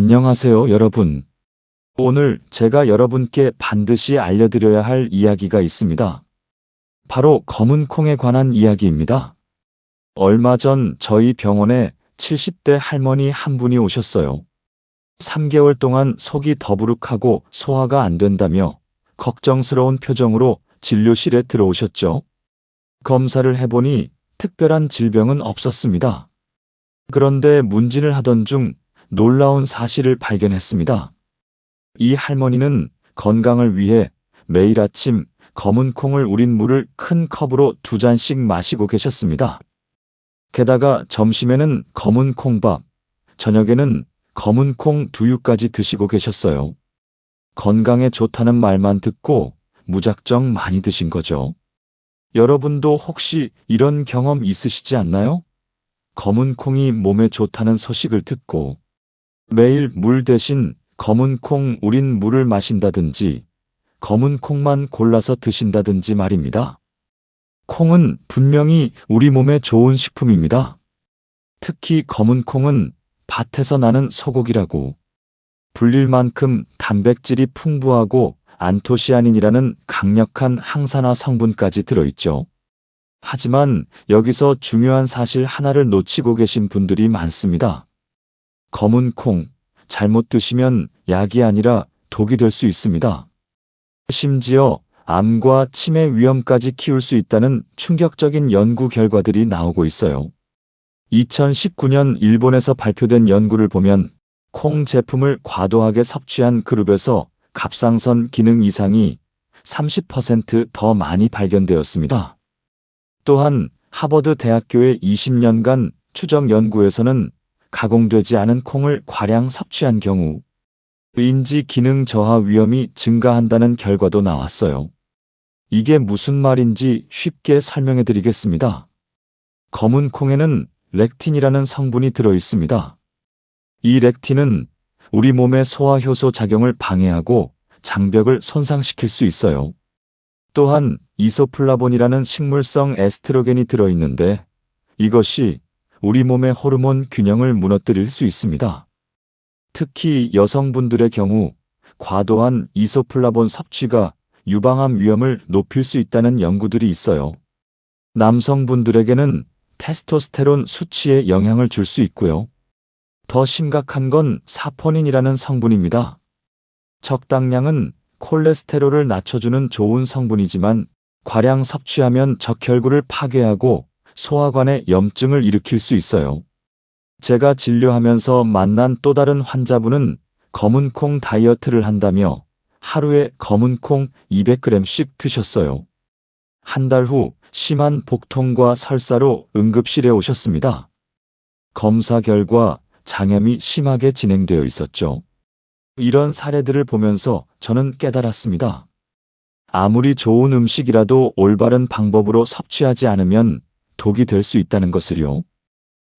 안녕하세요, 여러분. 오늘 제가 여러분께 반드시 알려드려야 할 이야기가 있습니다. 바로 검은 콩에 관한 이야기입니다. 얼마 전 저희 병원에 70대 할머니 한 분이 오셨어요. 3개월 동안 속이 더부룩하고 소화가 안 된다며 걱정스러운 표정으로 진료실에 들어오셨죠. 검사를 해보니 특별한 질병은 없었습니다. 그런데 문진을 하던 중 놀라운 사실을 발견했습니다. 이 할머니는 건강을 위해 매일 아침 검은 콩을 우린 물을 큰 컵으로 2잔씩 마시고 계셨습니다. 게다가 점심에는 검은 콩밥, 저녁에는 검은 콩 두유까지 드시고 계셨어요. 건강에 좋다는 말만 듣고 무작정 많이 드신 거죠. 여러분도 혹시 이런 경험 있으시지 않나요? 검은 콩이 몸에 좋다는 소식을 듣고 매일 물 대신 검은 콩 우린 물을 마신다든지 검은 콩만 골라서 드신다든지 말입니다. 콩은 분명히 우리 몸에 좋은 식품입니다. 특히 검은 콩은 밭에서 나는 소고기라고 불릴 만큼 단백질이 풍부하고 안토시아닌이라는 강력한 항산화 성분까지 들어있죠. 하지만 여기서 중요한 사실 하나를 놓치고 계신 분들이 많습니다. 검은 콩, 잘못 드시면 약이 아니라 독이 될 수 있습니다. 심지어 암과 치매 위험까지 키울 수 있다는 충격적인 연구 결과들이 나오고 있어요. 2019년 일본에서 발표된 연구를 보면 콩 제품을 과도하게 섭취한 그룹에서 갑상선 기능 이상이 30% 더 많이 발견되었습니다. 또한 하버드 대학교의 20년간 추적 연구에서는 가공되지 않은 콩을 과량 섭취한 경우 인지 기능 저하 위험이 증가한다는 결과도 나왔어요. 이게 무슨 말인지 쉽게 설명해 드리겠습니다. 검은 콩에는 렉틴이라는 성분이 들어 있습니다. 이 렉틴은 우리 몸의 소화 효소 작용을 방해하고 장벽을 손상시킬 수 있어요. 또한 이소플라본이라는 식물성 에스트로겐이 들어 있는데 이것이 우리 몸의 호르몬 균형을 무너뜨릴 수 있습니다. 특히 여성분들의 경우 과도한 이소플라본 섭취가 유방암 위험을 높일 수 있다는 연구들이 있어요. 남성분들에게는 테스토스테론 수치에 영향을 줄 수 있고요. 더 심각한 건 사포닌이라는 성분입니다. 적당량은 콜레스테롤을 낮춰주는 좋은 성분이지만 과량 섭취하면 적혈구를 파괴하고 소화관에 염증을 일으킬 수 있어요. 제가 진료하면서 만난 또 다른 환자분은 검은 콩 다이어트를 한다며 하루에 검은 콩 200g씩 드셨어요. 한 달 후 심한 복통과 설사로 응급실에 오셨습니다. 검사 결과 장염이 심하게 진행되어 있었죠. 이런 사례들을 보면서 저는 깨달았습니다. 아무리 좋은 음식이라도 올바른 방법으로 섭취하지 않으면 독이 될 수 있다는 것을요.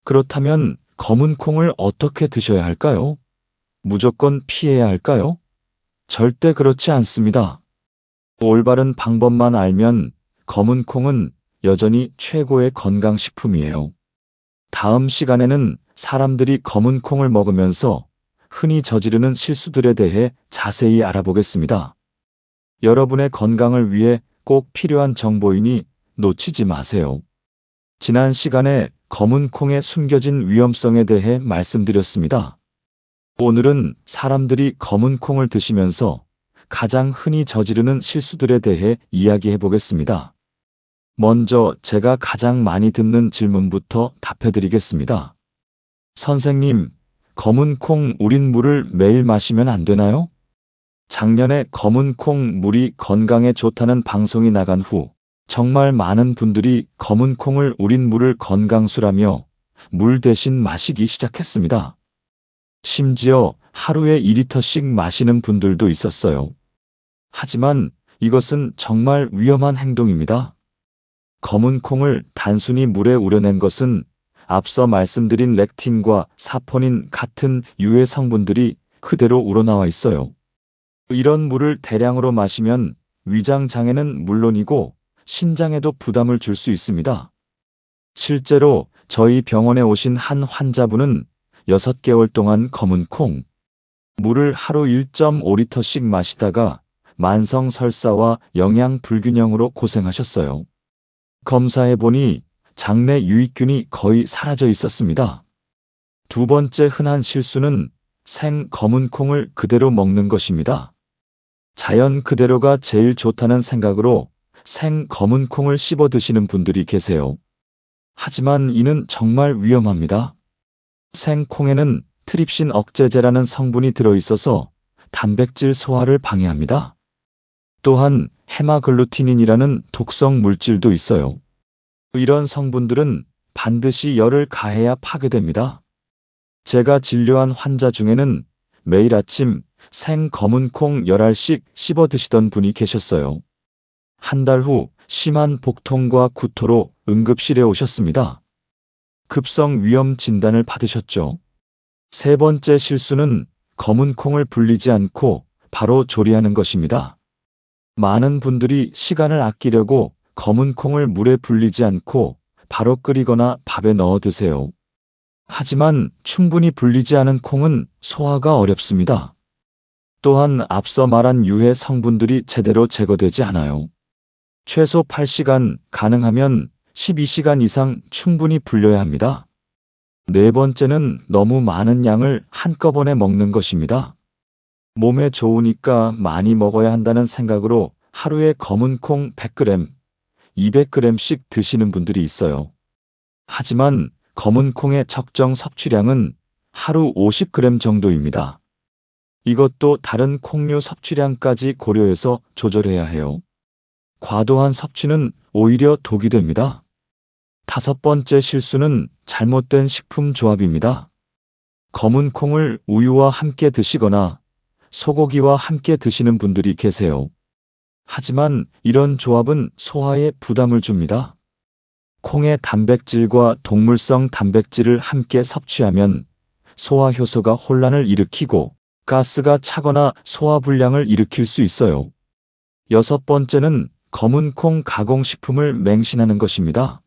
그렇다면 검은 콩을 어떻게 드셔야 할까요? 무조건 피해야 할까요? 절대 그렇지 않습니다. 올바른 방법만 알면 검은 콩은 여전히 최고의 건강식품이에요. 다음 시간에는 사람들이 검은 콩을 먹으면서 흔히 저지르는 실수들에 대해 자세히 알아보겠습니다. 여러분의 건강을 위해 꼭 필요한 정보이니 놓치지 마세요. 지난 시간에 검은 콩의 숨겨진 위험성에 대해 말씀드렸습니다. 오늘은 사람들이 검은 콩을 드시면서 가장 흔히 저지르는 실수들에 대해 이야기해 보겠습니다. 먼저 제가 가장 많이 듣는 질문부터 답해 드리겠습니다. 선생님, 검은 콩 우린 물을 매일 마시면 안 되나요? 작년에 검은 콩 물이 건강에 좋다는 방송이 나간 후 정말 많은 분들이 검은 콩을 우린 물을 건강수라며 물 대신 마시기 시작했습니다. 심지어 하루에 2리터씩 마시는 분들도 있었어요. 하지만 이것은 정말 위험한 행동입니다. 검은 콩을 단순히 물에 우려낸 것은 앞서 말씀드린 렉틴과 사포닌 같은 유해 성분들이 그대로 우러나와 있어요. 이런 물을 대량으로 마시면 위장 장애는 물론이고 신장에도 부담을 줄 수 있습니다. 실제로 저희 병원에 오신 한 환자분은 6개월 동안 검은 콩, 물을 하루 1.5리터씩 마시다가 만성 설사와 영양 불균형으로 고생하셨어요. 검사해보니 장내 유익균이 거의 사라져 있었습니다. 두 번째 흔한 실수는 생 검은 콩을 그대로 먹는 것입니다. 자연 그대로가 제일 좋다는 생각으로 생 검은 콩을 씹어 드시는 분들이 계세요. 하지만 이는 정말 위험합니다. 생 콩에는 트립신 억제제라는 성분이 들어있어서 단백질 소화를 방해합니다. 또한 헤마글루티닌이라는 독성 물질도 있어요. 이런 성분들은 반드시 열을 가해야 파괴됩니다. 제가 진료한 환자 중에는 매일 아침 생 검은 콩 10알씩 씹어 드시던 분이 계셨어요. 한 달 후 심한 복통과 구토로 응급실에 오셨습니다. 급성 위염 진단을 받으셨죠. 세 번째 실수는 검은 콩을 불리지 않고 바로 조리하는 것입니다. 많은 분들이 시간을 아끼려고 검은 콩을 물에 불리지 않고 바로 끓이거나 밥에 넣어 드세요. 하지만 충분히 불리지 않은 콩은 소화가 어렵습니다. 또한 앞서 말한 유해 성분들이 제대로 제거되지 않아요. 최소 8시간, 가능하면 12시간 이상 충분히 불려야 합니다. 네 번째는 너무 많은 양을 한꺼번에 먹는 것입니다. 몸에 좋으니까 많이 먹어야 한다는 생각으로 하루에 검은 콩 100g, 200g씩 드시는 분들이 있어요. 하지만 검은 콩의 적정 섭취량은 하루 50g 정도입니다. 이것도 다른 콩류 섭취량까지 고려해서 조절해야 해요. 과도한 섭취는 오히려 독이 됩니다. 다섯 번째 실수는 잘못된 식품 조합입니다. 검은 콩을 우유와 함께 드시거나 소고기와 함께 드시는 분들이 계세요. 하지만 이런 조합은 소화에 부담을 줍니다. 콩의 단백질과 동물성 단백질을 함께 섭취하면 소화 효소가 혼란을 일으키고 가스가 차거나 소화불량을 일으킬 수 있어요. 여섯 번째는 검은 콩 가공식품을 맹신하는 것입니다.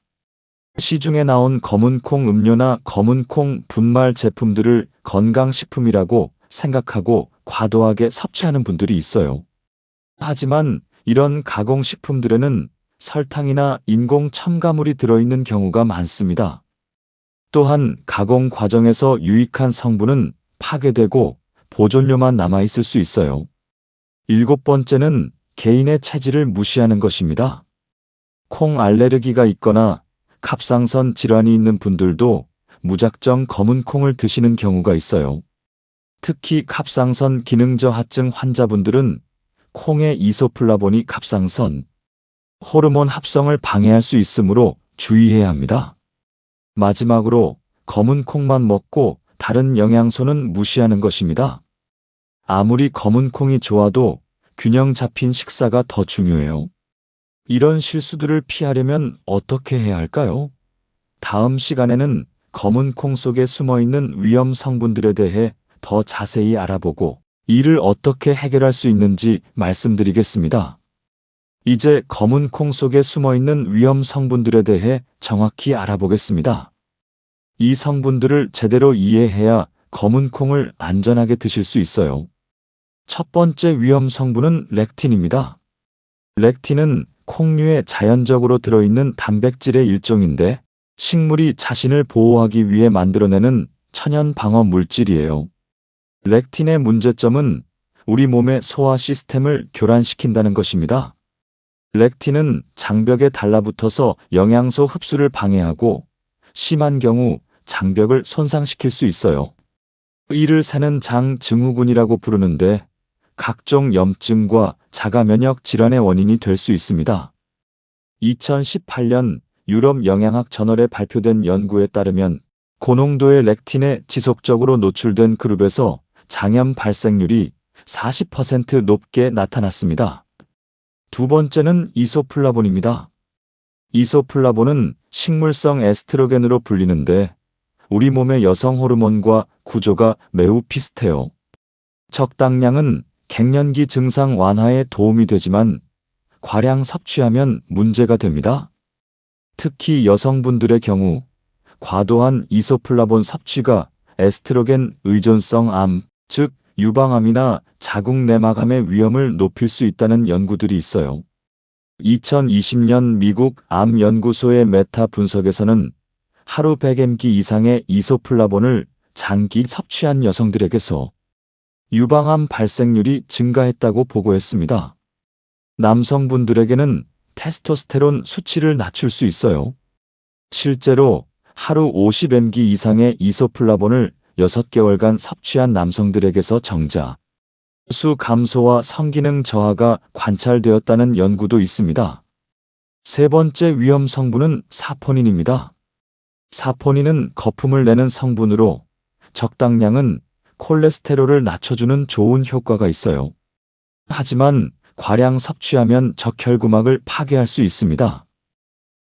시중에 나온 검은 콩 음료나 검은 콩 분말 제품들을 건강식품이라고 생각하고 과도하게 섭취하는 분들이 있어요. 하지만 이런 가공식품들에는 설탕이나 인공 첨가물이 들어있는 경우가 많습니다. 또한 가공 과정에서 유익한 성분은 파괴되고 보존료만 남아있을 수 있어요. 일곱 번째는 개인의 체질을 무시하는 것입니다. 콩 알레르기가 있거나 갑상선 질환이 있는 분들도 무작정 검은 콩을 드시는 경우가 있어요. 특히 갑상선 기능저하증 환자분들은 콩의 이소플라본이 갑상선 호르몬 합성을 방해할 수 있으므로 주의해야 합니다. 마지막으로 검은 콩만 먹고 다른 영양소는 무시하는 것입니다. 아무리 검은 콩이 좋아도 균형 잡힌 식사가 더 중요해요. 이런 실수들을 피하려면 어떻게 해야 할까요? 다음 시간에는 검은 콩 속에 숨어있는 위험 성분들에 대해 더 자세히 알아보고 이를 어떻게 해결할 수 있는지 말씀드리겠습니다. 이제 검은 콩 속에 숨어있는 위험 성분들에 대해 정확히 알아보겠습니다. 이 성분들을 제대로 이해해야 검은 콩을 안전하게 드실 수 있어요. 첫 번째 위험 성분은 렉틴입니다. 렉틴은 콩류에 자연적으로 들어있는 단백질의 일종인데 식물이 자신을 보호하기 위해 만들어내는 천연 방어 물질이에요. 렉틴의 문제점은 우리 몸의 소화 시스템을 교란시킨다는 것입니다. 렉틴은 장벽에 달라붙어서 영양소 흡수를 방해하고 심한 경우 장벽을 손상시킬 수 있어요. 이를 새는 장 증후군이라고 부르는데 각종 염증과 자가 면역 질환의 원인이 될 수 있습니다. 2018년 유럽 영양학 저널에 발표된 연구에 따르면 고농도의 렉틴에 지속적으로 노출된 그룹에서 장염 발생률이 40% 높게 나타났습니다. 두 번째는 이소플라본입니다. 이소플라본은 식물성 에스트로겐으로 불리는데 우리 몸의 여성 호르몬과 구조가 매우 비슷해요. 적당량은 갱년기 증상 완화에 도움이 되지만 과량 섭취하면 문제가 됩니다. 특히 여성분들의 경우 과도한 이소플라본 섭취가 에스트로겐 의존성 암, 즉 유방암이나 자궁 내막암의 위험을 높일 수 있다는 연구들이 있어요. 2020년 미국 암연구소의 메타 분석에서는 하루 100mg 이상의 이소플라본을 장기 섭취한 여성들에게서 유방암 발생률이 증가했다고 보고했습니다. 남성분들에게는 테스토스테론 수치를 낮출 수 있어요. 실제로 하루 50mg 이상의 이소플라본을 6개월간 섭취한 남성들에게서 정자, 수 감소와 성기능 저하가 관찰되었다는 연구도 있습니다. 세 번째 위험 성분은 사포닌입니다. 사포닌은 거품을 내는 성분으로 적당량은 콜레스테롤을 낮춰주는 좋은 효과가 있어요. 하지만 과량 섭취하면 적혈구막을 파괴할 수 있습니다.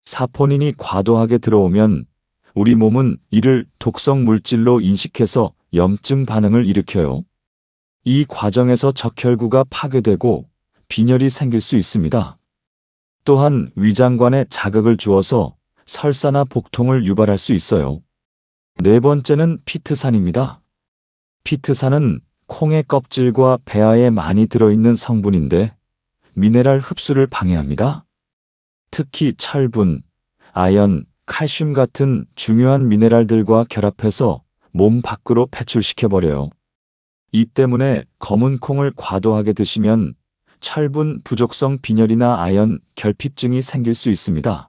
사포닌이 과도하게 들어오면 우리 몸은 이를 독성 물질로 인식해서 염증 반응을 일으켜요. 이 과정에서 적혈구가 파괴되고 빈혈이 생길 수 있습니다. 또한 위장관에 자극을 주어서 설사나 복통을 유발할 수 있어요. 네 번째는 피트산입니다. 피트산은 콩의 껍질과 배아에 많이 들어있는 성분인데 미네랄 흡수를 방해합니다. 특히 철분, 아연, 칼슘 같은 중요한 미네랄들과 결합해서 몸 밖으로 배출시켜버려요. 이 때문에 검은 콩을 과도하게 드시면 철분 부족성 빈혈이나 아연 결핍증이 생길 수 있습니다.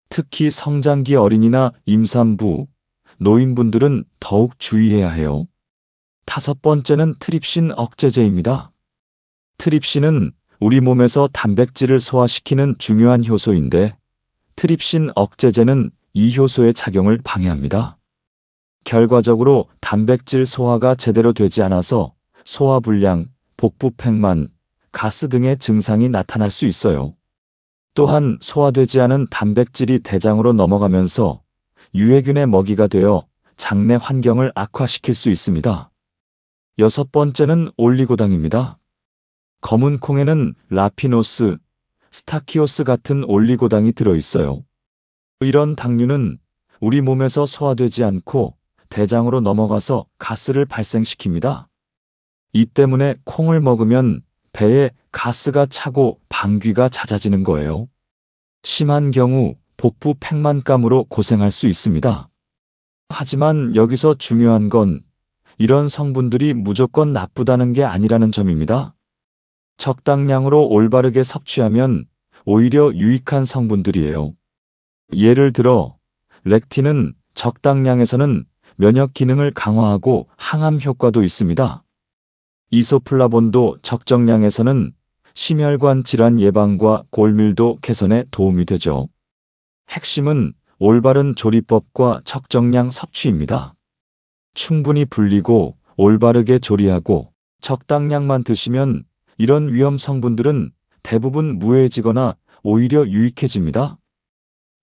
특히 성장기 어린이나 임산부, 노인분들은 더욱 주의해야 해요. 다섯 번째는 트립신 억제제입니다. 트립신은 우리 몸에서 단백질을 소화시키는 중요한 효소인데 트립신 억제제는 이 효소의 작용을 방해합니다. 결과적으로 단백질 소화가 제대로 되지 않아서 소화불량, 복부팽만, 가스 등의 증상이 나타날 수 있어요. 또한 소화되지 않은 단백질이 대장으로 넘어가면서 유해균의 먹이가 되어 장내 환경을 악화시킬 수 있습니다. 여섯 번째는 올리고당입니다. 검은 콩에는 라피노스, 스타키오스 같은 올리고당이 들어있어요. 이런 당류는 우리 몸에서 소화되지 않고 대장으로 넘어가서 가스를 발생시킵니다. 이 때문에 콩을 먹으면 배에 가스가 차고 방귀가 잦아지는 거예요. 심한 경우 복부 팽만감으로 고생할 수 있습니다. 하지만 여기서 중요한 건 이런 성분들이 무조건 나쁘다는 게 아니라는 점입니다. 적당량으로 올바르게 섭취하면 오히려 유익한 성분들이에요. 예를 들어 렉틴은 적당량에서는 면역 기능을 강화하고 항암 효과도 있습니다. 이소플라본도 적정량에서는 심혈관 질환 예방과 골밀도 개선에 도움이 되죠. 핵심은 올바른 조리법과 적정량 섭취입니다. 충분히 불리고 올바르게 조리하고 적당량만 드시면 이런 위험 성분들은 대부분 무해지거나 오히려 유익해집니다.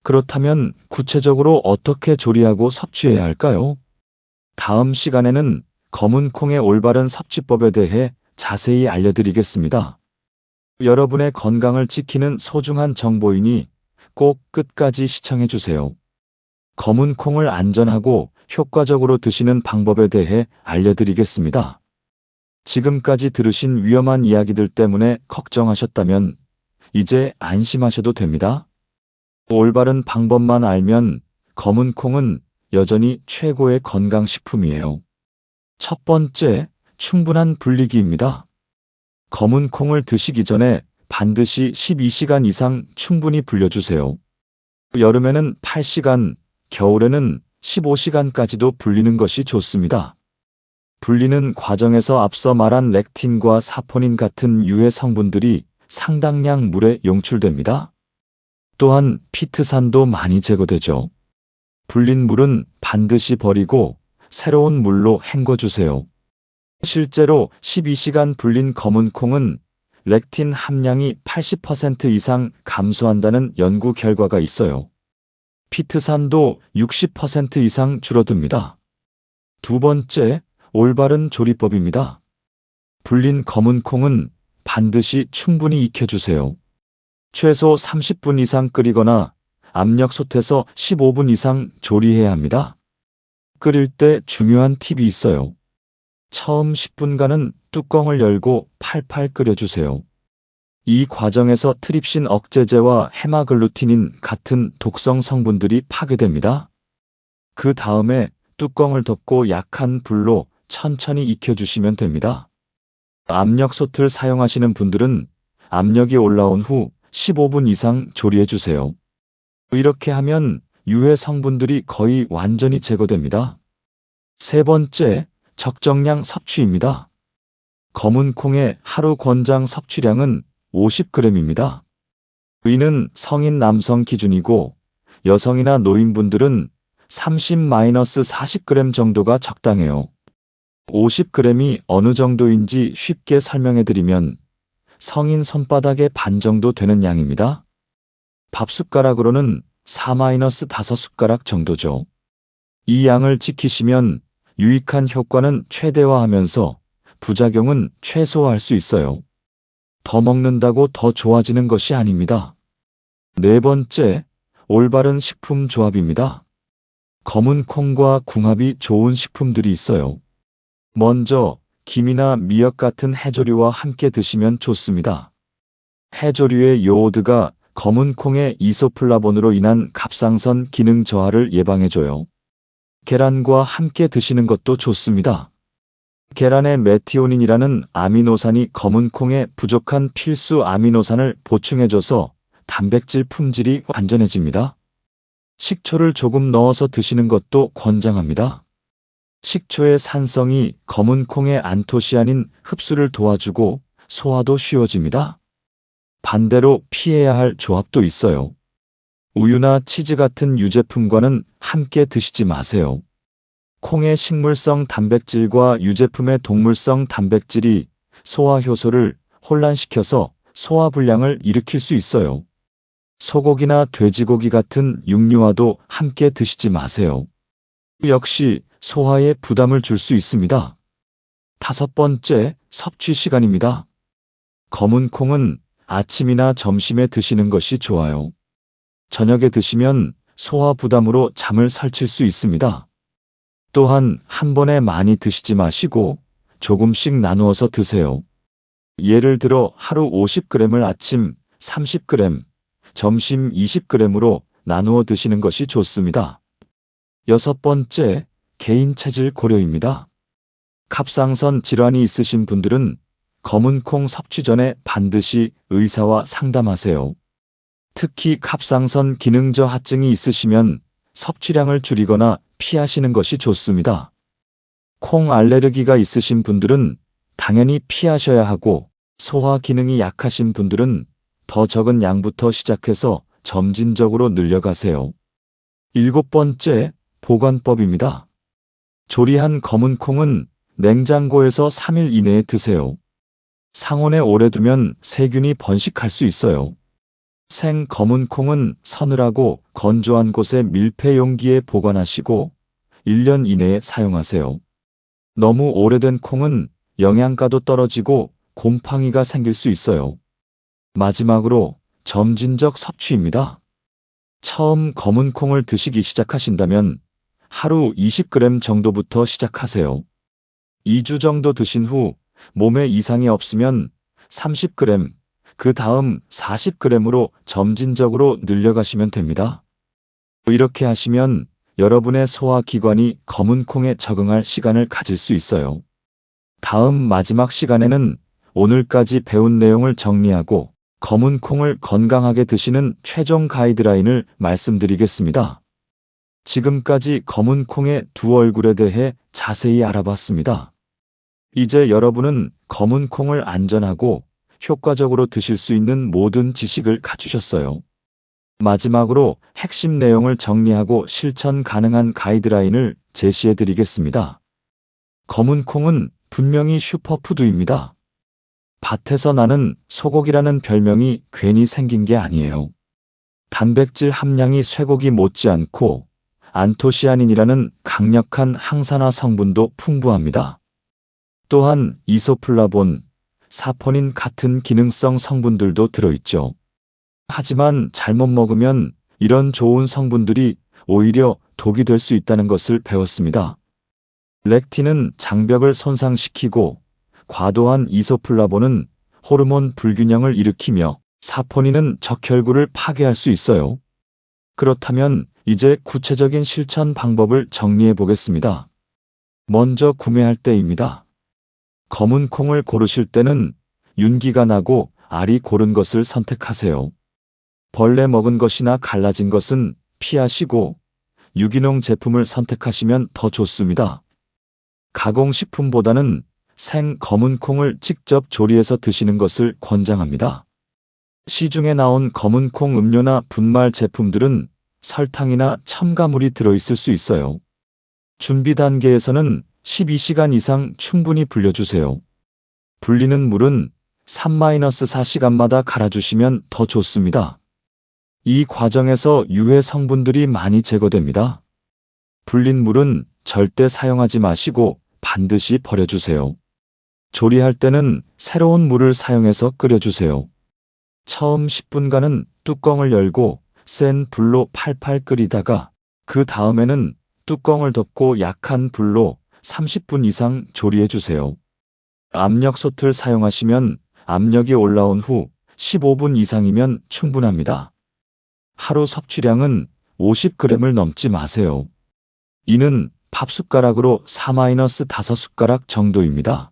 그렇다면 구체적으로 어떻게 조리하고 섭취해야 할까요? 다음 시간에는 검은 콩의 올바른 섭취법에 대해 자세히 알려드리겠습니다. 여러분의 건강을 지키는 소중한 정보이니 꼭 끝까지 시청해주세요. 검은 콩을 안전하고 효과적으로 드시는 방법에 대해 알려드리겠습니다. 지금까지 들으신 위험한 이야기들 때문에 걱정하셨다면 이제 안심하셔도 됩니다. 올바른 방법만 알면 검은 콩은 여전히 최고의 건강식품이에요. 첫 번째, 충분한 불리기입니다. 검은 콩을 드시기 전에 반드시 12시간 이상 충분히 불려주세요. 여름에는 8시간, 겨울에는 15시간까지도 불리는 것이 좋습니다. 불리는 과정에서 앞서 말한 렉틴과 사포닌 같은 유해 성분들이 상당량 물에 용출됩니다. 또한 피트산도 많이 제거되죠. 불린 물은 반드시 버리고 새로운 물로 헹궈주세요. 실제로 12시간 불린 검은 콩은 렉틴 함량이 80% 이상 감소한다는 연구 결과가 있어요. 피트산도 60% 이상 줄어듭니다. 두 번째, 올바른 조리법입니다. 불린 검은 콩은 반드시 충분히 익혀주세요. 최소 30분 이상 끓이거나 압력솥에서 15분 이상 조리해야 합니다. 끓일 때 중요한 팁이 있어요. 처음 10분간은 뚜껑을 열고 팔팔 끓여주세요. 이 과정에서 트립신 억제제와 헤마글루티닌 같은 독성 성분들이 파괴됩니다. 그 다음에 뚜껑을 덮고 약한 불로 천천히 익혀주시면 됩니다. 압력솥을 사용하시는 분들은 압력이 올라온 후 15분 이상 조리해주세요. 이렇게 하면 유해 성분들이 거의 완전히 제거됩니다. 세 번째, 적정량 섭취입니다. 검은 콩의 하루 권장 섭취량은 50g입니다. 이는 성인 남성 기준이고 여성이나 노인분들은 30-40g 정도가 적당해요. 50g이 어느 정도인지 쉽게 설명해드리면 성인 손바닥의 반 정도 되는 양입니다. 밥숟가락으로는 4-5숟가락 정도죠. 이 양을 지키시면 유익한 효과는 최대화하면서 부작용은 최소화할 수 있어요. 더 먹는다고 더 좋아지는 것이 아닙니다. 네 번째, 올바른 식품 조합입니다. 검은 콩과 궁합이 좋은 식품들이 있어요. 먼저 김이나 미역 같은 해조류와 함께 드시면 좋습니다. 해조류의 요오드가 검은 콩의 이소플라본으로 인한 갑상선 기능 저하를 예방해줘요. 계란과 함께 드시는 것도 좋습니다. 계란의 메티오닌이라는 아미노산이 검은 콩에 부족한 필수 아미노산을 보충해줘서 단백질 품질이 완전해집니다. 식초를 조금 넣어서 드시는 것도 권장합니다. 식초의 산성이 검은 콩의 안토시아닌 흡수를 도와주고 소화도 쉬워집니다. 반대로 피해야 할 조합도 있어요. 우유나 치즈 같은 유제품과는 함께 드시지 마세요. 콩의 식물성 단백질과 유제품의 동물성 단백질이 소화 효소를 혼란시켜서 소화불량을 일으킬 수 있어요. 소고기나 돼지고기 같은 육류와도 함께 드시지 마세요. 역시 소화에 부담을 줄 수 있습니다. 다섯 번째, 섭취 시간입니다. 검은 콩은 아침이나 점심에 드시는 것이 좋아요. 저녁에 드시면 소화 부담으로 잠을 설칠 수 있습니다. 또한 한 번에 많이 드시지 마시고 조금씩 나누어서 드세요. 예를 들어 하루 50g을 아침 30g, 점심 20g으로 나누어 드시는 것이 좋습니다. 여섯 번째, 개인 체질 고려입니다. 갑상선 질환이 있으신 분들은 검은 콩 섭취 전에 반드시 의사와 상담하세요. 특히 갑상선 기능 저하증이 있으시면 섭취량을 줄이거나 피하시는 것이 좋습니다. 콩 알레르기가 있으신 분들은 당연히 피하셔야 하고 소화 기능이 약하신 분들은 더 적은 양부터 시작해서 점진적으로 늘려가세요. 일곱 번째, 보관법입니다. 조리한 검은 콩은 냉장고에서 3일 이내에 드세요. 상온에 오래 두면 세균이 번식할 수 있어요. 생 검은 콩은 서늘하고 건조한 곳에 밀폐 용기에 보관하시고 1년 이내에 사용하세요. 너무 오래된 콩은 영양가도 떨어지고 곰팡이가 생길 수 있어요. 마지막으로 점진적 섭취입니다. 처음 검은 콩을 드시기 시작하신다면 하루 20g 정도부터 시작하세요. 2주 정도 드신 후 몸에 이상이 없으면 30g, 그 다음 40g으로 점진적으로 늘려가시면 됩니다. 이렇게 하시면 여러분의 소화기관이 검은 콩에 적응할 시간을 가질 수 있어요. 다음 마지막 시간에는 오늘까지 배운 내용을 정리하고 검은 콩을 건강하게 드시는 최종 가이드라인을 말씀드리겠습니다. 지금까지 검은 콩의 두 얼굴에 대해 자세히 알아봤습니다. 이제 여러분은 검은 콩을 안전하고 효과적으로 드실 수 있는 모든 지식을 갖추셨어요. 마지막으로 핵심 내용을 정리하고 실천 가능한 가이드라인을 제시해 드리겠습니다. 검은 콩은 분명히 슈퍼푸드입니다. 밭에서 나는 소고기라는 별명이 괜히 생긴 게 아니에요. 단백질 함량이 쇠고기 못지않고 안토시아닌이라는 강력한 항산화 성분도 풍부합니다. 또한 이소플라본, 사포닌 같은 기능성 성분들도 들어있죠. 하지만 잘못 먹으면 이런 좋은 성분들이 오히려 독이 될 수 있다는 것을 배웠습니다. 렉틴은 장벽을 손상시키고 과도한 이소플라본은 호르몬 불균형을 일으키며 사포닌은 적혈구를 파괴할 수 있어요. 그렇다면 이제 구체적인 실천 방법을 정리해 보겠습니다. 먼저 구매할 때입니다. 검은 콩을 고르실 때는 윤기가 나고 알이 고른 것을 선택하세요. 벌레 먹은 것이나 갈라진 것은 피하시고 유기농 제품을 선택하시면 더 좋습니다. 가공식품보다는 생 검은 콩을 직접 조리해서 드시는 것을 권장합니다. 시중에 나온 검은 콩 음료나 분말 제품들은 설탕이나 첨가물이 들어있을 수 있어요. 준비 단계에서는 12시간 이상 충분히 불려주세요. 불리는 물은 3-4시간마다 갈아주시면 더 좋습니다. 이 과정에서 유해 성분들이 많이 제거됩니다. 불린 물은 절대 사용하지 마시고 반드시 버려주세요. 조리할 때는 새로운 물을 사용해서 끓여주세요. 처음 10분간은 뚜껑을 열고 센 불로 팔팔 끓이다가 그 다음에는 뚜껑을 덮고 약한 불로 30분 이상 조리해주세요. 압력 솥을 사용하시면 압력이 올라온 후 15분 이상이면 충분합니다. 하루 섭취량은 50g을 넘지 마세요. 이는 밥숟가락으로 4-5숟가락 정도입니다.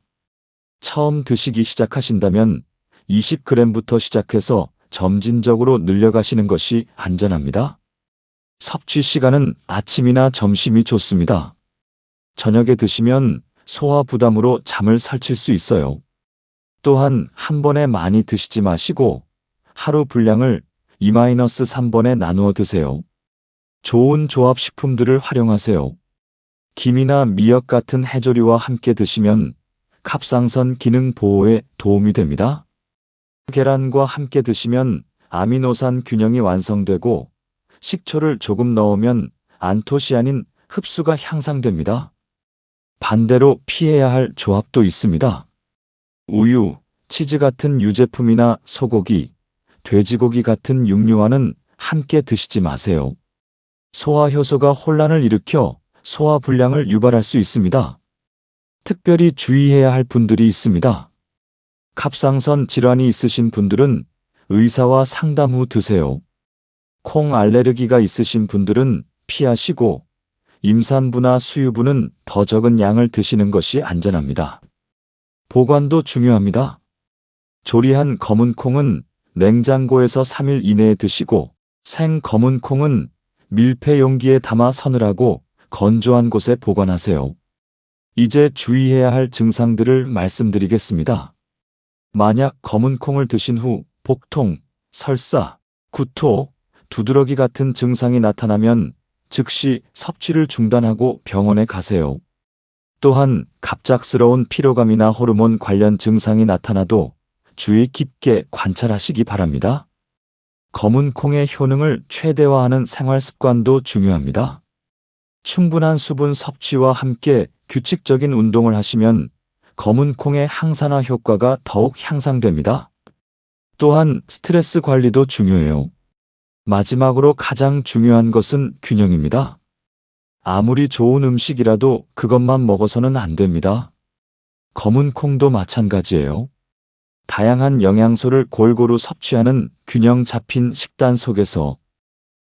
처음 드시기 시작하신다면 20g부터 시작해서 점진적으로 늘려가시는 것이 안전합니다. 섭취 시간은 아침이나 점심이 좋습니다. 저녁에 드시면 소화 부담으로 잠을 설칠 수 있어요. 또한 한 번에 많이 드시지 마시고 하루 분량을 2-3번에 나누어 드세요. 좋은 조합 식품들을 활용하세요. 김이나 미역 같은 해조류와 함께 드시면 갑상선 기능 보호에 도움이 됩니다. 계란과 함께 드시면 아미노산 균형이 완성되고 식초를 조금 넣으면 안토시아닌 흡수가 향상됩니다. 반대로 피해야 할 조합도 있습니다. 우유, 치즈 같은 유제품이나 소고기, 돼지고기 같은 육류와는 함께 드시지 마세요. 소화 효소가 혼란을 일으켜 소화 불량을 유발할 수 있습니다. 특별히 주의해야 할 분들이 있습니다. 갑상선 질환이 있으신 분들은 의사와 상담 후 드세요. 콩 알레르기가 있으신 분들은 피하시고 임산부나 수유부는 더 적은 양을 드시는 것이 안전합니다. 보관도 중요합니다. 조리한 검은 콩은 냉장고에서 3일 이내에 드시고 생 검은 콩은 밀폐 용기에 담아 서늘하고 건조한 곳에 보관하세요. 이제 주의해야 할 증상들을 말씀드리겠습니다. 만약 검은 콩을 드신 후 복통, 설사, 구토, 두드러기 같은 증상이 나타나면 즉시 섭취를 중단하고 병원에 가세요. 또한 갑작스러운 피로감이나 호르몬 관련 증상이 나타나도 주의 깊게 관찰하시기 바랍니다. 검은 콩의 효능을 최대화하는 생활 습관도 중요합니다. 충분한 수분 섭취와 함께 규칙적인 운동을 하시면 검은 콩의 항산화 효과가 더욱 향상됩니다. 또한 스트레스 관리도 중요해요. 마지막으로 가장 중요한 것은 균형입니다. 아무리 좋은 음식이라도 그것만 먹어서는 안 됩니다. 검은 콩도 마찬가지예요. 다양한 영양소를 골고루 섭취하는 균형 잡힌 식단 속에서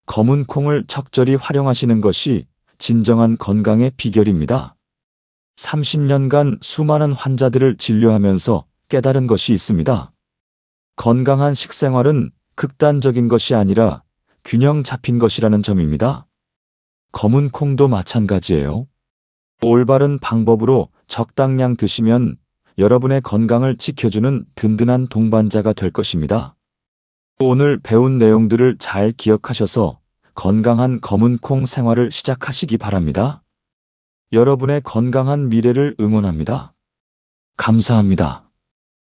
검은 콩을 적절히 활용하시는 것이 진정한 건강의 비결입니다. 30년간 수많은 환자들을 진료하면서 깨달은 것이 있습니다. 건강한 식생활은 극단적인 것이 아니라 균형 잡힌 것이라는 점입니다. 검은 콩도 마찬가지예요. 올바른 방법으로 적당량 드시면 여러분의 건강을 지켜주는 든든한 동반자가 될 것입니다. 오늘 배운 내용들을 잘 기억하셔서 건강한 검은 콩 생활을 시작하시기 바랍니다. 여러분의 건강한 미래를 응원합니다. 감사합니다.